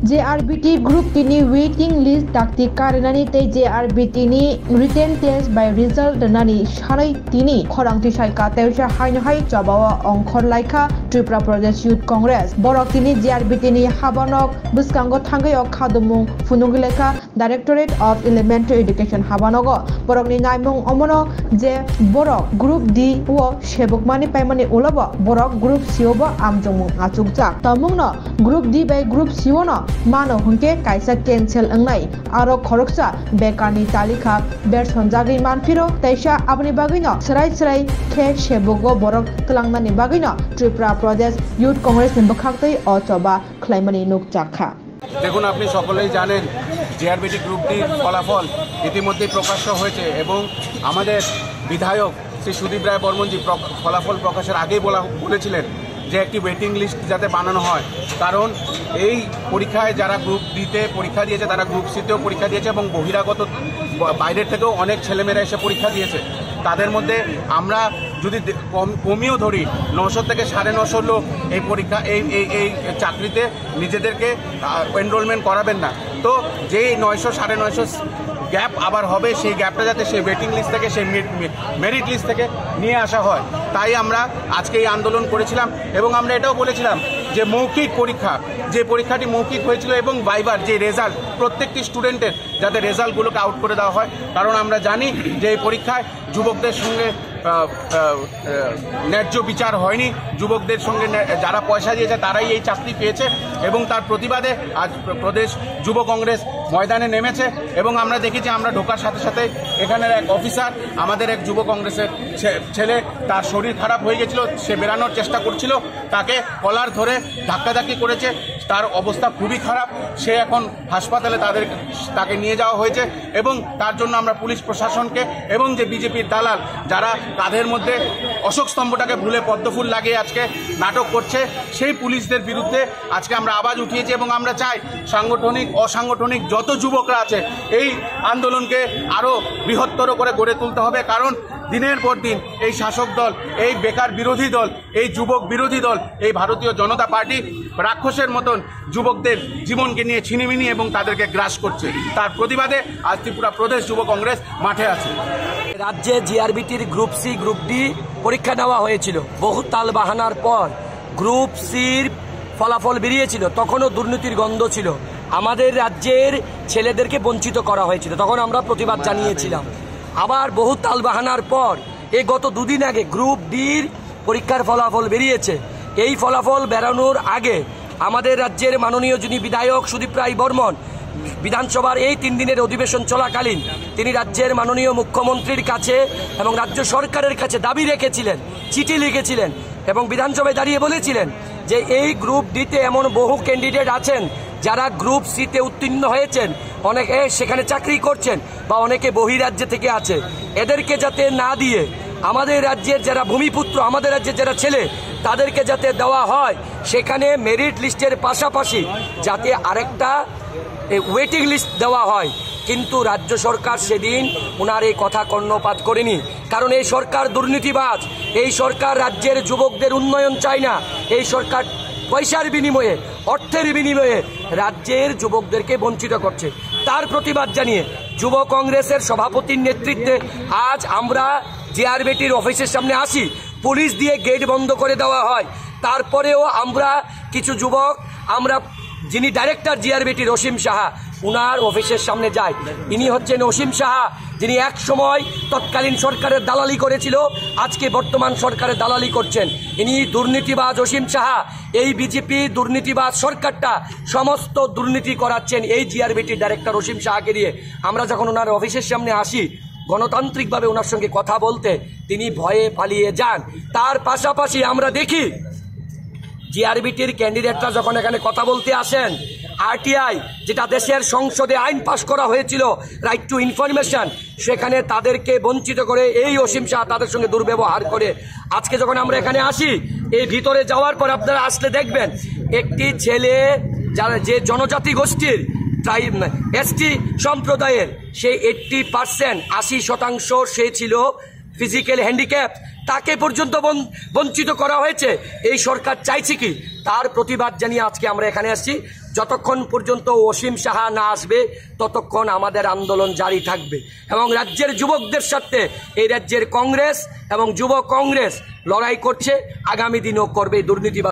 JRBT Group tini waiting list takti karenani tei JRBT ni written test by result nani sarai tini khorang tisai ka teusha haino hai jabawa ongkhor laika Tripura Pradesh Youth Congress borok tini JRBT ni habanok buskango thangai ok khadumung funungileka Directorate of Elementary Education habanogo borok ni naimung omono je borok Group D o sebokmani paimani ulabo borok Group C obo amjongmung achukjak tamungno Group D by Group C no mano hunke kaisa cancel angnai aro khoroksa bekarni talika ber sonjagri manfiro taisa abni bagino sarai khe sebogo borok tlangnani bagino Tripura Pradesh Youth Congress ni bokhaktei ochoba khlaimani nukjakha দেখুন আপনি সকলেই জানেন JRBT গ্রুপটির ফলাফল ইতিমধ্যেই প্রকাশ্য হয়েছে এবং আমাদের বিধায়ক শ্রী সুদীপ রায় বর্মনজি ফলাফল প্রকাশের আগেই বলেছিলেন যে একটি ওয়েটিং লিস্ট যাতে বানানো হয় কারণ এই পরীক্ষায় যারা গ্রুপ ডিতে পরীক্ষা দিয়েছে তারা গ্রুপ সিতেও পরীক্ষা দিয়েছে এবং বহিরাগত বাইরের থেকেও অনেক ছেলেমেয়েরা এসে পরীক্ষা দিয়েছে তাদের মধ্যে আমরা যদি কমিও ধরি 900 থেকে 950 লোক এই পরীক্ষা এই চাকরিতে নিজেদেরকে এনরোলমেন্ট করাবেন না তো যেই 900 950 গ্যাপ আবার হবে সেই গ্যাপটা যাতে সেই ওয়েটিং লিস্ট থেকে সেই মেরিট লিস্ট থেকে নিয়ে আসা হয় তাই আমরা আজকে এই আন্দোলন করেছিলাম এবং আমরা এটাও বলেছিলাম যে মৌখিক পরীক্ষা যে পরীক্ষাটি মৌখিক হয়েছিল এবং ভাইবার যে রেজাল্ট প্রত্যেকটি স্টুডেন্টের যাতে রেজাল্টগুলোকে আউট করে দেওয়া হয় কারণ আমরা জানি যে এই পরীক্ষায় যুবকদের সঙ্গে ন্যায্য বিচার হয়নি যুবকদের সঙ্গে যারা পয়সা দিয়েছে তারাই এই চাকরি পেয়েছে এবং তার প্রতিবাদে আজ প্রদেশ যুব কংগ্রেস ময়দানে নেমেছে এবং আমরা দেখেছি আমরা ঢোকার সাথে সাথে এখানের এক অফিসার আমাদের এক যুব কংগ্রেসের ছেলে তার শরীর খারাপ হয়ে গেছিল সে বেরানোর চেষ্টা করছিল তাকে কলার ধরে ধাক্কাধাক্কি করেছে তার অবস্থা খুবই খারাপ সে এখন হাসপাতালে তাকে নিয়ে যাওয়া হয়েছে এবং তার জন্য আমরা পুলিশ প্রশাসনকে এবং যে বিজেপির দালাল যারা কাঁধের মধ্যে অশোক স্তম্ভটাকে ভুলে পদ্মফুল লাগিয়ে আজকে নাটক করছে সেই পুলিশদের বিরুদ্ধে আজকে আমরা আওয়াজ উঠিয়েছি এবং আমরা চাই সাংগঠনিক অসাংগঠনিক যত যুবকরা আছে এই আন্দোলনকে আরও বৃহত্তর করে গড়ে তুলতে হবে কারণ দিনের পর দিন এই শাসক দল এই বেকার বিরোধী দল এই যুবক বিরোধী দল এই ভারতীয় জনতা পার্টি রাক্ষসের মতন যুবকদের জীবনকে নিয়ে ছিনিমিনি এবং তাদেরকে গ্রাস করছে তার প্রতিবাদে আজ ত্রিপুরা প্রদেশ যুব কংগ্রেস মাঠে আছে রাজ্যে জিআরবিটির গ্রুপ সি গ্রুপ ডি পরীক্ষা নেওয়া হয়েছিল বহু তাল বাহানার পর গ্রুপ সির ফলাফল বেরিয়েছিল তখনও দুর্নীতির গন্ধ ছিল আমাদের রাজ্যের ছেলেদেরকে বঞ্চিত করা হয়েছিল তখন আমরা প্রতিবাদ জানিয়েছিলাম আবার বহু তাল বাহানার পর এই গত দুদিন আগে গ্রুপ ডির পরীক্ষার ফলাফল বেরিয়েছে এই ফলাফল বেরানোর আগে আমাদের রাজ্যের মাননীয় যিনি বিধায়ক সুদীপ রায় বর্মন বিধানসভার এই 3 দিনের অধিবেশন চলাকালীন তিনি রাজ্যের মাননীয় মুখ্যমন্ত্রীর কাছে এবং রাজ্য সরকারের কাছে দাবি রেখেছিলেন চিঠি লিখেছিলেন এবং বিধানসভায় দাঁড়িয়ে বলেছিলেন যে এই গ্রুপ ডিতে এমন বহু ক্যান্ডিডেট আছেন যারা গ্রুপ সিতে উত্তীর্ণ হয়েছেন অনেকে সেখানে চাকরি করছেন বা অনেকে বহিরাজ্য থেকে আছে এদেরকে যাতে না দিয়ে আমাদের রাজ্যের যারা ভূমিপুত্র আমাদের রাজ্যের যারা ছেলে তাদেরকে যাতে দেওয়া হয় সেখানে মেরিট লিস্টের পাশাপাশি যাতে আরেকটা ওয়েটিং লিস্ট দেওয়া হয় কিন্তু রাজ্য সরকার সেদিন ওনার এই কথা কর্ণপাত করেনি কারণ এই সরকার দুর্নীতিবাজ এই সরকার রাজ্যের যুবকদের উন্নয়ন চায় না এই সরকার পয়সার বিনিময়ে অর্থের বিনিময়ে রাজ্যের যুবকদেরকে বঞ্চিত করছে তার প্রতিবাদ জানিয়ে যুব কংগ্রেসের সভাপতির নেতৃত্বে আজ আমরা জিআরবিটির অফিসের সামনে আসি পুলিশ দিয়ে গেট বন্ধ করে দেওয়া হয় তারপরেও আমরা কিছু যুবক আমরা যিনি ডাইরেক্টর জিআরবিটির অসীম সাহা উনার অফিসের সামনে যায় ইনি হচ্ছেন অসীম সাহা যিনি এক সময় তৎকালীন সরকারের দালালি করেছিল আজকে বর্তমান সরকারের দালালি করছেন ইনি দুর্নীতিবাজ অসীম সাহা এই বিজেপি দুর্নীতিবাজ সরকারটা সমস্ত দুর্নীতি করাচ্ছেন এই জিআরবিটির ডাইরেক্টর অসীম সাহাকে দিয়ে আমরা যখন ওনার অফিসের সামনে আসি গণতান্ত্রিকভাবে ওনার সঙ্গে কথা বলতে তিনি ভয়ে পালিয়ে যান তার পাশাপাশি আমরা দেখি জিআরবিটির ক্যান্ডিডেটরা যখন এখানে কথা বলতে আসেন আরটিআই যেটা দেশের সংসদে আইন পাশ করা হয়েছিল রাইট টু ইনফরমেশন সেখানে তাদেরকে বঞ্চিত করে এই অসীম শাহ তাদের সঙ্গে দুর্ব্যবহার করে আজকে যখন আমরা এখানে আসি এই ভিতরে যাওয়ার পর আপনারা আসলে দেখবেন একটি ছেলে যারা যে জনজাতি গোষ্ঠীর এসটি সম্প্রদায়ের সেই 80% 80% সে ছিল ফিজিক্যাল হ্যান্ডিক্যাপ তাকে পর্যন্ত বঞ্চিত করা হয়েছে। এই সরকার চাইছে কি? তার প্রতিবাদ জানিয়ে আজকে আমরা এখানে আসছি। যতক্ষণ পর্যন্ত অসীম সাহা না আসবে ততক্ষণ আমাদের আন্দোলন জারি থাকবে এবং রাজ্যের যুবকদের সাথে এই রাজ্যের কংগ্রেস এবং যুব কংগ্রেস লড়াই করছে, আগামী দিনও করবে দুর্নীতি।